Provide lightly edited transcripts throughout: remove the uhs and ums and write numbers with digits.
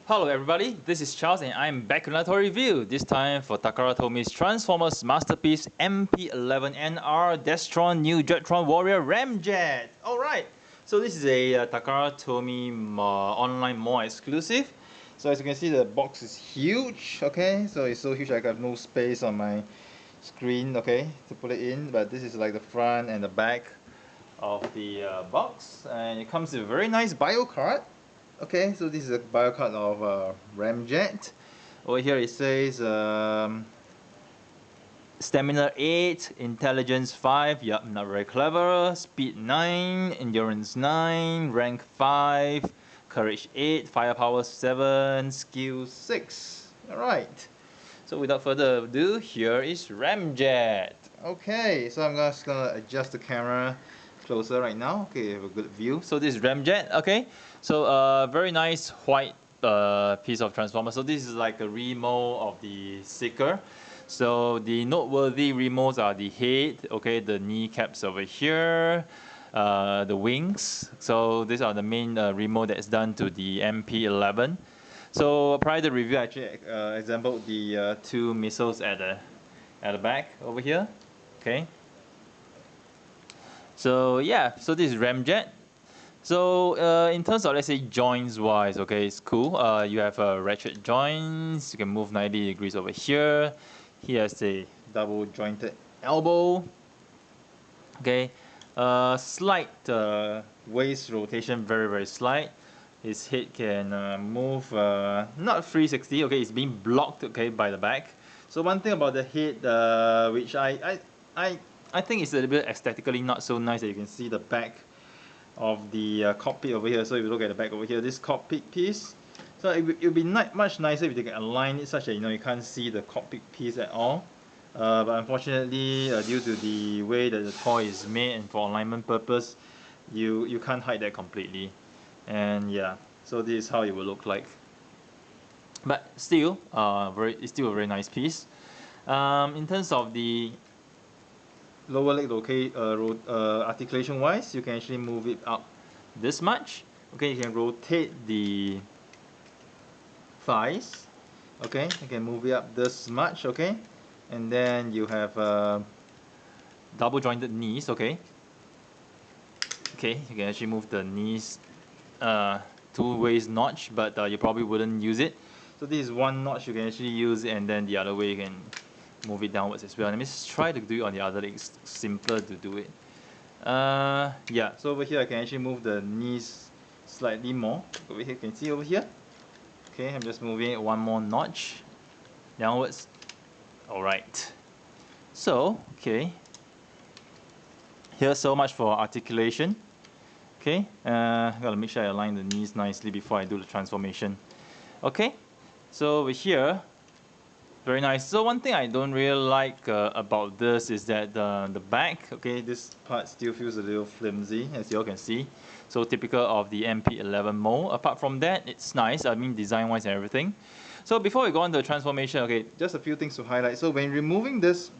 Hello everybody, this is Charles and I'm back with another review, this time for Takara Tomy's Transformers masterpiece MP-11NR Destron New Jetron Warrior Ramjet. Alright, so this is a Takara Tomy online mall exclusive. So as you can see, the box is huge, okay? So it's so huge I got no space on my screen, okay, to put it in. But this is like the front and the back of the box, and it comes with a very nice bio card. Okay, so this is a bio card of Ramjet. Over here it says Stamina 8, Intelligence 5, yup, not very clever, Speed 9, Endurance 9, Rank 5, Courage 8, Firepower 7, Skill 6. Alright, so without further ado, here is Ramjet. Okay, so I'm just gonna adjust the camera closer right now. Okay, have a good view. So this is Ramjet. Okay, so very nice white piece of transformer. So this is like a remold of the Seeker. So the noteworthy remodes are the head, okay, the kneecaps over here, the wings. So these are the main remold that's done to the MP-11. So prior to the review, I actually exampled the two missiles at the back over here. Okay. So yeah, so this is Ramjet. So in terms of, let's say, joints wise, okay, it's cool. You have ratchet joints. You can move 90 degrees over here. He has a double jointed elbow. Okay, slight waist rotation, very slight. His head can move not 360. Okay, it's being blocked, okay, by the back. So one thing about the head, which I think it's a little bit aesthetically not so nice, that you can see the back of the cockpit over here. So if you look at the back over here, this cockpit piece, so it would be much nicer if they can align it such that you can't see the cockpit piece at all. But unfortunately, due to the way that the toy is made and for alignment purpose, you can't hide that completely. And yeah, so this is how it will look like. But still, it's still a very nice piece. In terms of the lower leg articulation wise, you can actually move it up this much. Okay, you can rotate the thighs. Okay, you can move it up this much. Okay, and then you have double jointed knees. Okay, you can actually move the knees two ways notch, but you probably wouldn't use it. So this is one notch you can actually use, and then the other way you can move it downwards as well. Let me just try to do it on the other leg. It's simpler to do it. Yeah, so over here I can actually move the knees slightly more. Over here, you can see over here. Okay, I'm just moving it one more notch downwards. Alright. So, okay. Here's so much for articulation. Okay, gotta make sure I align the knees nicely before I do the transformation. Okay, so over here, very nice. So one thing I don't really like about this is that the back, okay, this part still feels a little flimsy, as you all can see. So typical of the MP-11 mold. Apart from that, it's nice, I mean design-wise and everything. So before we go on to the transformation, okay, just a few things to highlight. So when removing this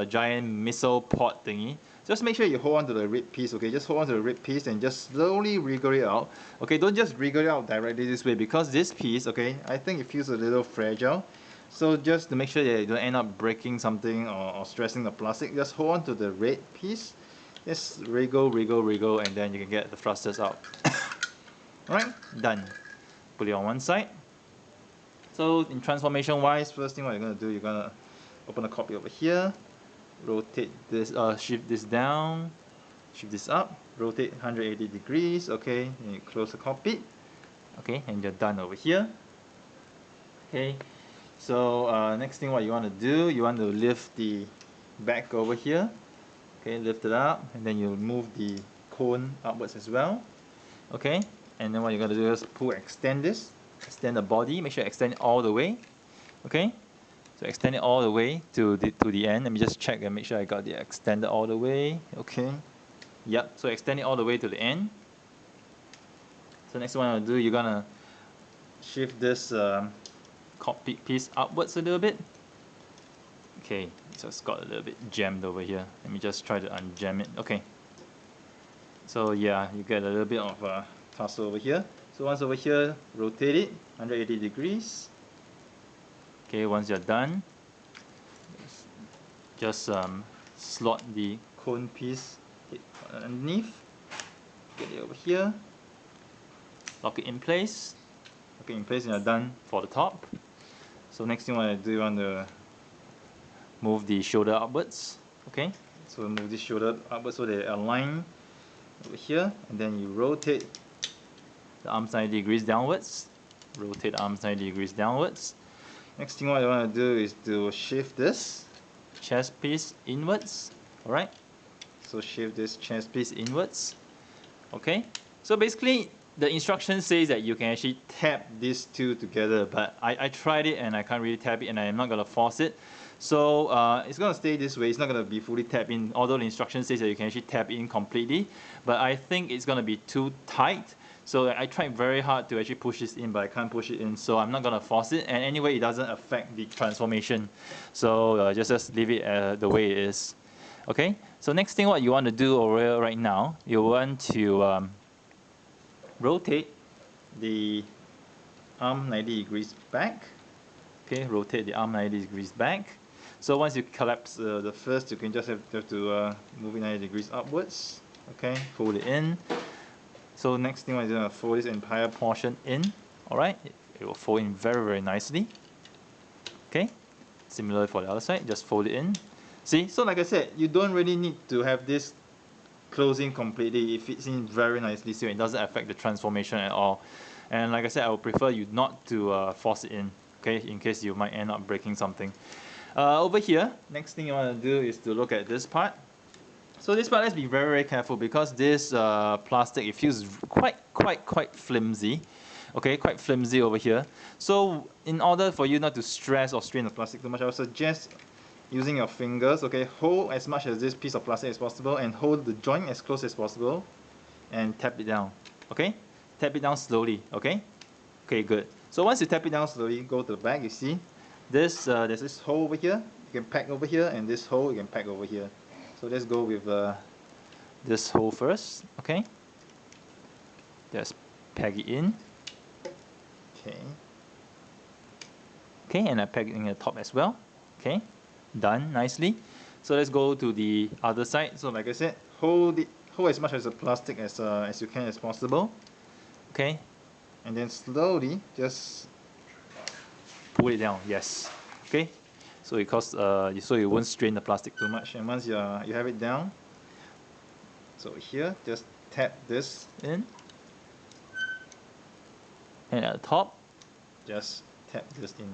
giant missile pod thingy, just make sure you hold on to the rib piece, okay? Just hold on to the rib piece and just slowly wriggle it out. Okay, don't just wriggle it out directly this way, because this piece, okay, I think it feels a little fragile. So just to make sure that you don't end up breaking something or stressing the plastic, just hold on to the red piece. Just wriggle, and then you can get the thrusters out. Alright, done. Put it on one side. So in transformation wise, first thing what you're going to do, you're going to open the cockpit over here, rotate this, shift this down, shift this up, rotate 180 degrees, okay, and you close the cockpit, okay, and you're done over here. Okay, so next thing what you want to do, you want to lift the back over here, okay, lift it up, and then you move the cone upwards as well, okay, and then what you're going to do is extend the body, make sure you extend it all the way, okay. So extend it all the way to the end. Let me just check and make sure I got the extended all the way. Okay. Yep. So extend it all the way to the end. So next one I'll do, you're gonna shift this cockpit piece upwards a little bit. Okay. So it's got a little bit jammed over here. Let me just try to unjam it. Okay. So yeah, you get a little bit of tussle over here. So once over here, rotate it 180 degrees. Okay, once you're done, just slot the cone piece underneath. Get it over here. Lock it in place. Lock it in place, and you're done for the top. So next thing you want to do, you want to move the shoulder upwards. Okay, so move this shoulder upwards so they align over here, and then you rotate the arms 90 degrees downwards. Rotate the arms 90 degrees downwards. Next thing what you want to do is to shift this chest piece inwards. Alright, so shift this chest piece inwards. Okay, so basically the instruction says that you can actually tap these two together, but I tried it and I can't really tap it, and I'm not going to force it. So it's going to stay this way. It's not going to be fully tapped in, although the instruction says that you can actually tap in completely, but I think it's going to be too tight. So I tried very hard to actually push this in, but I can't push it in, so I'm not going to force it. And anyway, it doesn't affect the transformation, so just leave it the way it is. Okay, so next thing what you want to do over here right now, you want to rotate the arm 90 degrees back. Okay, rotate the arm 90 degrees back. So once you collapse the first, you can just have to move it 90 degrees upwards. Okay, fold it in. So next thing, I'm going to fold this entire portion in. Alright, it will fold in very, very nicely. Okay, similar for the other side, just fold it in. See, so like I said, you don't really need to have this closing completely. It fits in very nicely, so it doesn't affect the transformation at all. And like I said, I would prefer you not to force it in, okay, in case you might end up breaking something. Over here, next thing you want to do is to look at this part. So this part, let's be very, very careful, because this plastic, it feels quite flimsy. Okay, quite flimsy over here. So in order for you not to stress or strain the plastic too much, I would suggest using your fingers, okay, hold as much as this piece of plastic as possible and hold the joint as close as possible and tap it down, okay? Tap it down slowly, okay? Okay, good. So once you tap it down slowly, go to the back, you see this, there's this hole over here, you can pack over here, and this hole you can pack over here. So let's go with this hole first, okay? Just peg it in. Okay. Okay, and I peg it in the top as well. Okay, done nicely. So let's go to the other side. So like I said, hold as much as the plastic as you can as possible. Okay, and then slowly just pull it down. Yes. Okay. So so you won't strain the plastic too much. And once you have it down, so here just tap this in, and at the top, just tap this in.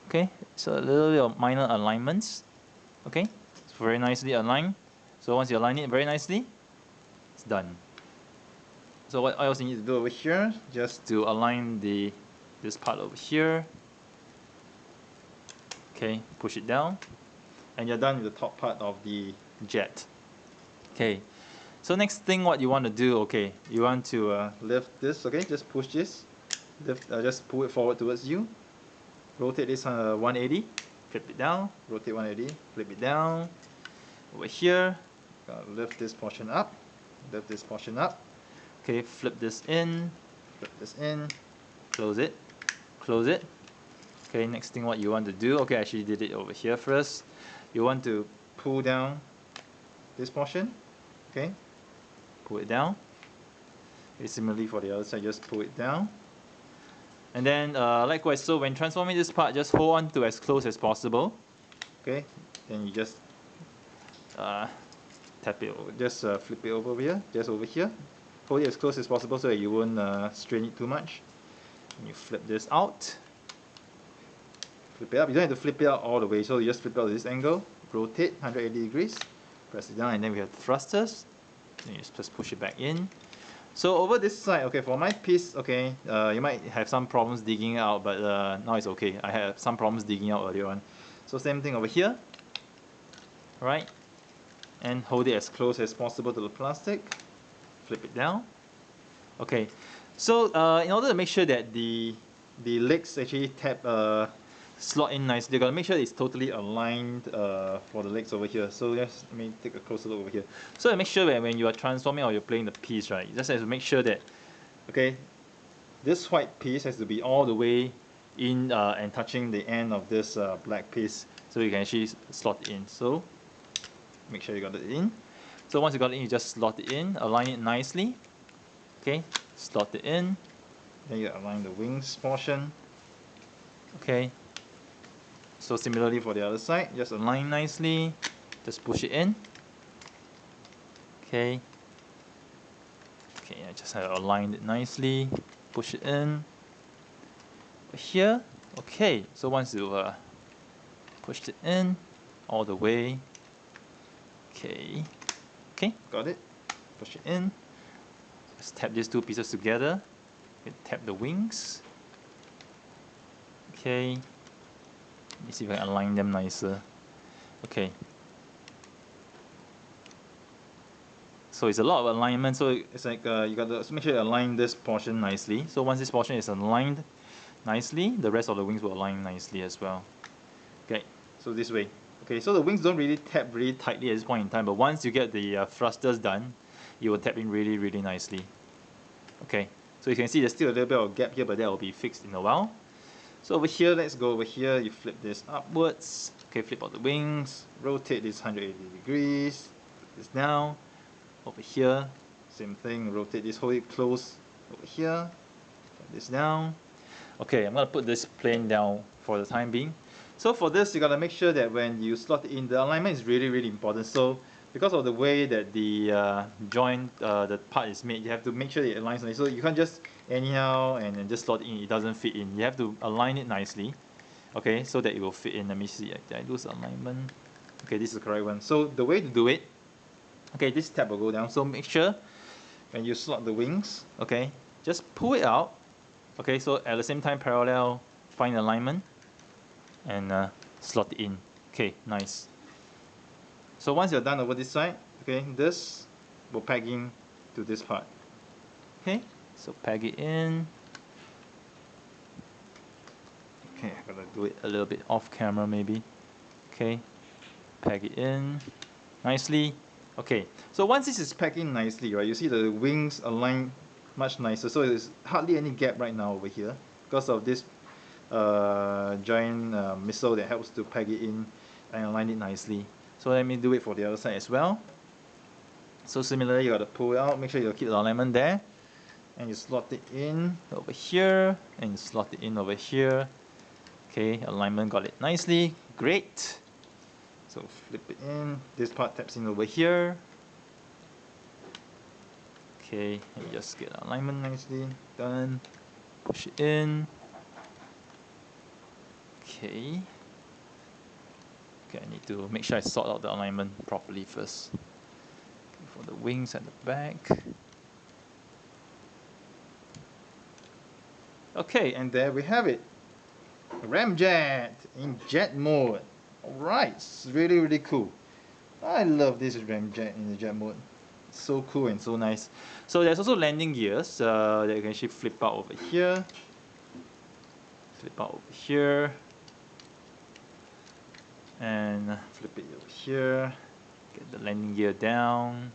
Okay, so a little bit of minor alignments. Okay, it's very nicely aligned. So once you align it very nicely, it's done. So what else you need to do over here? Just to align this part over here. Okay, push it down, and you're done with the top part of the jet. Okay, so next thing what you want to do, okay, you want to lift this, okay, just push this, lift, just pull it forward towards you, rotate this 180, flip it down, rotate 180, flip it down, over here, lift this portion up, okay, flip this in, close it, okay, next thing what you want to do, okay, I actually did it over here first, you want to pull down this portion, okay, pull it down, okay, similarly for the other side, just pull it down, and then likewise, so when transforming this part, just hold on to as close as possible, okay, then you just tap it over, just flip it over here, just over here, hold it as close as possible so that you won't strain it too much, and you flip this out, flip it up. You don't have to flip it out all the way, so you just flip it out at this angle, rotate 180 degrees, press it down, and then we have the thrusters, and you just push it back in. So over this side, okay, for my piece, okay, you might have some problems digging out, but now it's okay. I had some problems digging out earlier on. So same thing over here, right? And hold it as close as possible to the plastic, flip it down. Okay, so in order to make sure that the legs actually slot in nicely, you gotta make sure it's totally aligned for the legs over here. So let me take a closer look over here. So to make sure that when you are transforming or you're playing the piece, right, you just have to make sure that Okay, this white piece has to be all the way in and touching the end of this black piece, so you can actually slot it in. So make sure you got it in. So once you got it in, you just slot it in, align it nicely. Okay, slot it in. Then you align the wings portion. Okay. So similarly for the other side, just align nicely. Just push it in. Okay. Okay, I just have aligned it nicely. Push it in. Here. Okay. So once you pushed it in all the way. Okay. Okay, got it. Push it in. Just tap these two pieces together. Tap the wings. Okay. Let me see if I can align them nicer. Okay. So it's a lot of alignment. So it's like you got to make sure you align this portion nicely. So once this portion is aligned nicely, the rest of the wings will align nicely as well. Okay. So this way. Okay. So the wings don't really tap really tightly at this point in time, but once you get the thrusters done, you will tap in really, really nicely. Okay. So you can see there's still a little bit of gap here, but that will be fixed in a while. So over here, let's go over here. You flip this upwards. Okay, flip out the wings. Rotate this 180 degrees. Put this down. Over here, same thing. Rotate this, hold it close. Over here. Put this down. Okay, I'm gonna put this plane down for the time being. So for this, you gotta make sure that when you slot it in, the alignment is really, really important. So because of the way that the joint, the part is made, you have to make sure it aligns nicely. So you can't just anyhow and then just slot it in, it doesn't fit in. You have to align it nicely, okay, so that it will fit in. Let me see, did I lose alignment? Okay, this is the correct one. So the way to do it, okay, this tab will go down. So make sure when you slot the wings, okay, just pull it out. Okay, so at the same time, parallel, find alignment, and slot it in. Okay, nice. So once you're done over this side, okay, this will peg in to this part. Okay, so peg it in. Okay, I'm gonna do it a little bit off camera maybe. Okay, peg it in nicely. Okay, so once this is pegged in nicely, right, you see the wings align much nicer. So there's hardly any gap right now over here because of this giant missile that helps to peg it in and align it nicely. So let me do it for the other side as well. So similarly, you got to pull it out, make sure you keep the alignment there, and you slot it in over here, and you slot it in over here. Okay, alignment got it nicely, great. So flip it in, this part taps in over here. Okay, and just get alignment nicely, done. Push it in. Okay. Okay, I need to make sure I sort out the alignment properly first. Okay, for the wings at the back. Okay, and there we have it. Ramjet in jet mode. Alright, it's really, really cool. I love this Ramjet in the jet mode. It's so cool and so nice. So there's also landing gears that you can actually flip out over here. Flip out over here. And flip it over here. Get the landing gear down.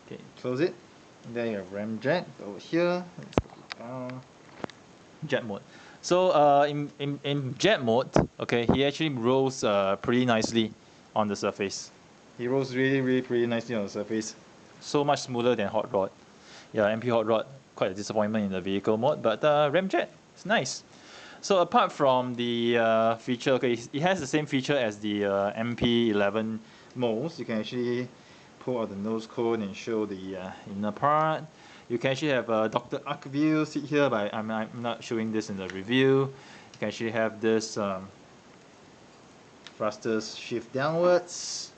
Okay, close it. And there you have Ramjet over here. Let's put it down. Jet mode. So in jet mode, okay, he actually rolls pretty nicely on the surface. He rolls really pretty nicely on the surface. So much smoother than hot rod. Yeah, MP hot rod, quite a disappointment in the vehicle mode, but Ramjet, it's nice. So apart from the feature, okay, it has the same feature as the MP-11 modes. You can actually pull out the nose cone and show the inner part. You can actually have a Dr. Arc view sit here, but I'm not showing this in the review. You can actually have this thrusters shift downwards.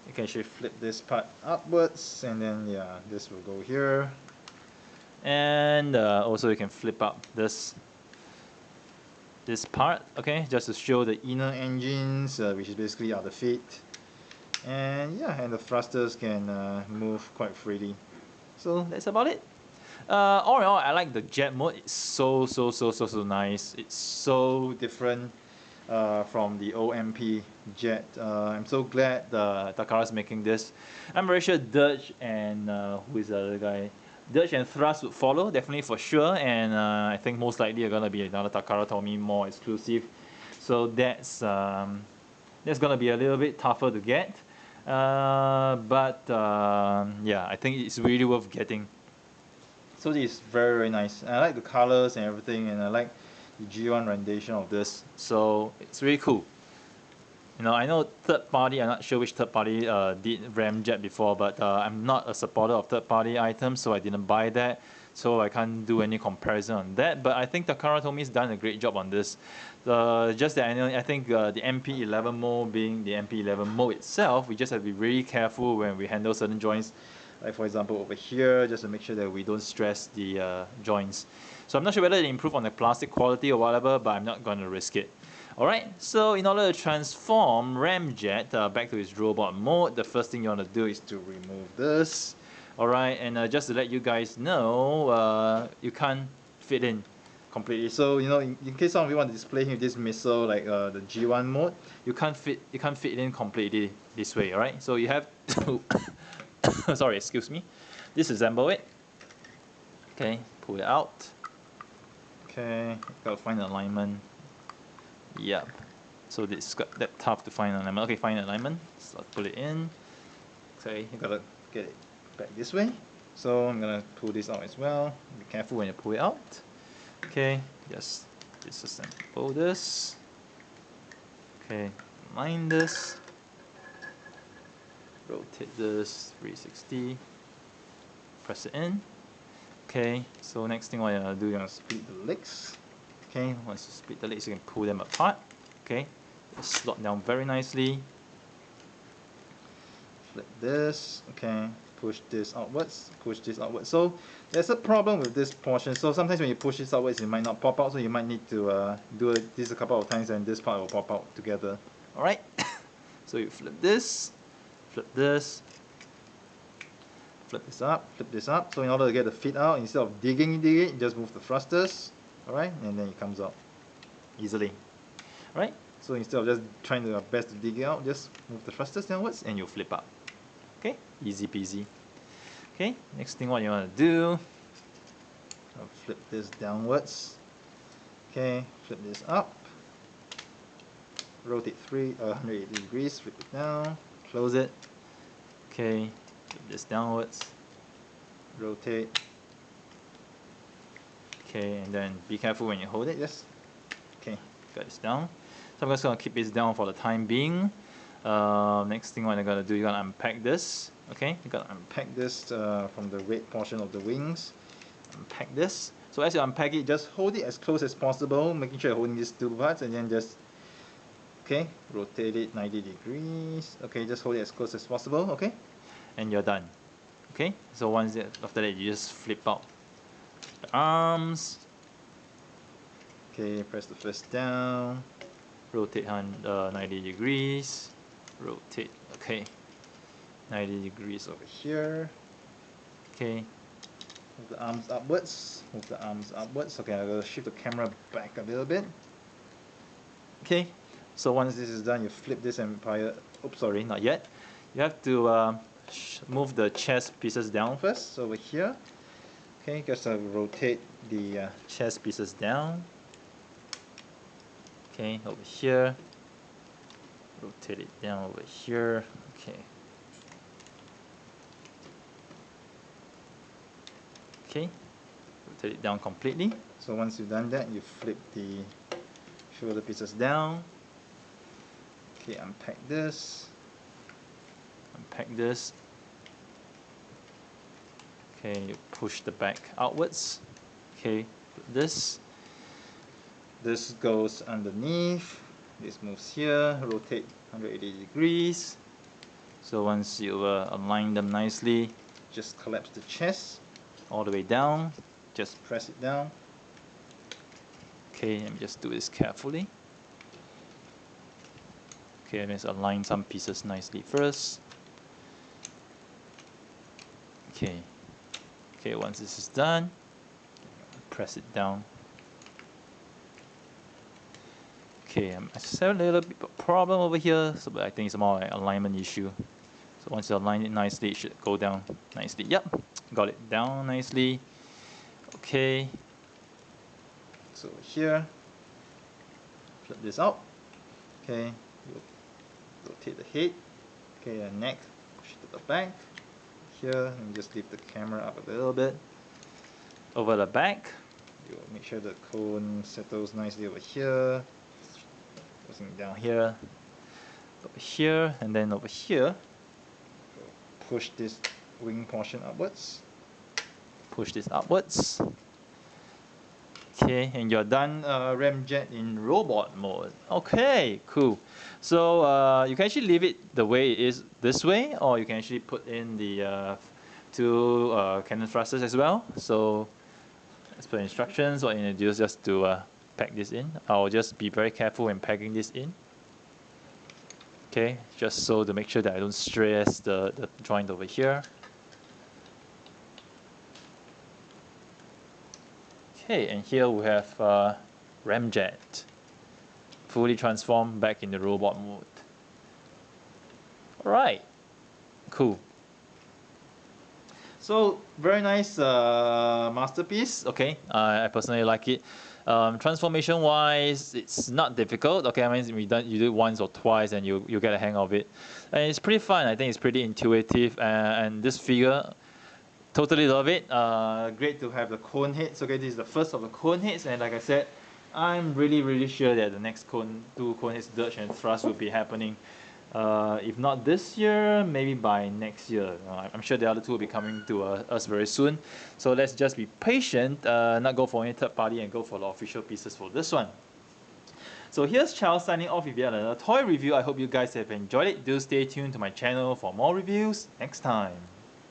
You can actually flip this part upwards, and then yeah, this will go here. And also you can flip up this part, okay, just to show the inner engines, which is basically are the feet. And yeah, and the thrusters can move quite freely. So that's about it. All in all, I like the jet mode. It's so nice. It's so different. from the old MP jet. I'm so glad Takara's making this. I'm very sure Dirge and who is the other guy? Dirge and Thrust would follow, definitely for sure, and I think most likely are gonna be another Takara Tomy more exclusive. So that's gonna be a little bit tougher to get, but yeah, I think it's really worth getting. So this is very, very nice. I like the colors and everything, and I like the G1 rendition of this. So it's really cool. You know, I know third party, I'm not sure which third party did Ramjet before, but I'm not a supporter of third party items, so I didn't buy that. So I can't do any comparison on that. But I think Takara Tomy's done a great job on this. Just that I think the MP-11 mode being the MP-11 mode itself, we just have to be really careful when we handle certain joints. Like for example over here, just to make sure that we don't stress the joints. So I'm not sure whether they improve on the plastic quality or whatever, but I'm not going to risk it. Alright, so in order to transform Ramjet back to its robot mode, the first thing you want to do is to remove this. Alright, and just to let you guys know, you can't fit in completely. So you know, in case some of you want to display him with this missile like the G1 mode, you can't fit it in completely this way. Alright, so you have to sorry, excuse me, disassemble it. Okay, pull it out. Okay, gotta find the alignment. Yep. So it's got that tough to find alignment. Okay, find alignment. So I'll pull it in. Okay, you gotta get it back this way. So I'm gonna pull this out as well. Be careful when you pull it out. Okay, just disassemble this. Okay, align this. Rotate this 360. Press it in. Okay, so next thing what you're gonna do, you're gonna split the legs. Okay, once you split the legs, you can pull them apart. Okay, just slot down very nicely. Flip this. Okay, push this outwards. Push this outwards. So there's a problem with this portion. So sometimes when you push this outwards, it might not pop out. So you might need to do this a couple of times, and this part will pop out together. All right. So you flip this, flip this. Flip this up, flip this up. So in order to get the feet out, instead of digging it, just move the thrusters, alright, and then it comes out easily. Alright, so instead of just trying your best to dig it out, just move the thrusters downwards and you'll flip up. Okay, easy peasy. Okay, next thing what you want to do, I'll flip this downwards. Okay, flip this up. Rotate 180 degrees, flip it down, close it. Okay, flip this downwards, rotate. Okay, and then be careful when you hold it. Yes. Okay, got this down. So I'm just gonna keep this down for the time being. Next thing what you're gonna do, you're gonna unpack this. Okay, you're gonna unpack this from the red portion of the wings. Unpack this. So as you unpack it, just hold it as close as possible, making sure you're holding these two parts, and then just rotate it 90 degrees. Okay, just hold it as close as possible. Okay, and you're done. Okay, so after that you just flip out the arms. Okay, press the first down, rotate 90 degrees, rotate, okay, 90 degrees over here. Okay, move the arms upwards, move the arms upwards. Okay, I'm going to shift the camera back a little bit. Okay, so once this is done, you flip this empire. Oops, sorry, not yet. You have to move the chest pieces down first, so over here. Okay, just rotate the chest pieces down. Okay, over here. Rotate it down over here. Okay. Okay, rotate it down completely. So once you've done that, you flip the shoulder pieces down. Okay, unpack this. Unpack this. Okay, you push the back outwards. Okay, this goes underneath. This moves here. Rotate 180 degrees. So once you align them nicely, just collapse the chest all the way down. Just press it down. Okay, let me just do this carefully. Okay, let's align some pieces nicely first. Okay. Okay, once this is done, press it down. Okay, I just have a little bit of problem over here, so but I think it's more like alignment issue. So once you align it nicely, it should go down nicely. Yep, got it down nicely. Okay. So here, flip this out. Okay, rotate the head. Okay, the neck, push it to the back. Here, and just lift the camera up a little bit. Over the back, you make sure the cone settles nicely over here. Pushing down here, over here, and then over here. Push this wing portion upwards. Push this upwards. Okay, and you're done Ramjet in robot mode. Okay, cool. So you can actually leave it the way it is this way, or you can actually put in the two cannon thrusters as well. So as per instructions, what you need to do is just to pack this in. I'll just be very careful when packing this in. Okay, just so to make sure that I don't stress the joint over here. Okay, and here we have Ramjet, fully transformed back in the robot mode. Alright, cool. So, very nice masterpiece, okay, I personally like it. Transformation wise, it's not difficult, okay, I mean you do it once or twice and you get a hang of it. And it's pretty fun, I think it's pretty intuitive, and this figure, totally love it. Great to have the cone heads. Okay, this is the first of the cone heads, and like I said, I'm really sure that the next two cone heads, Dirge and Thrust, will be happening. If not this year, maybe by next year. I'm sure the other two will be coming to us very soon. So let's just be patient, not go for any third party, and go for the official pieces for this one. So here's Charles signing off with yet another toy review. I hope you guys have enjoyed it. Do stay tuned to my channel for more reviews next time.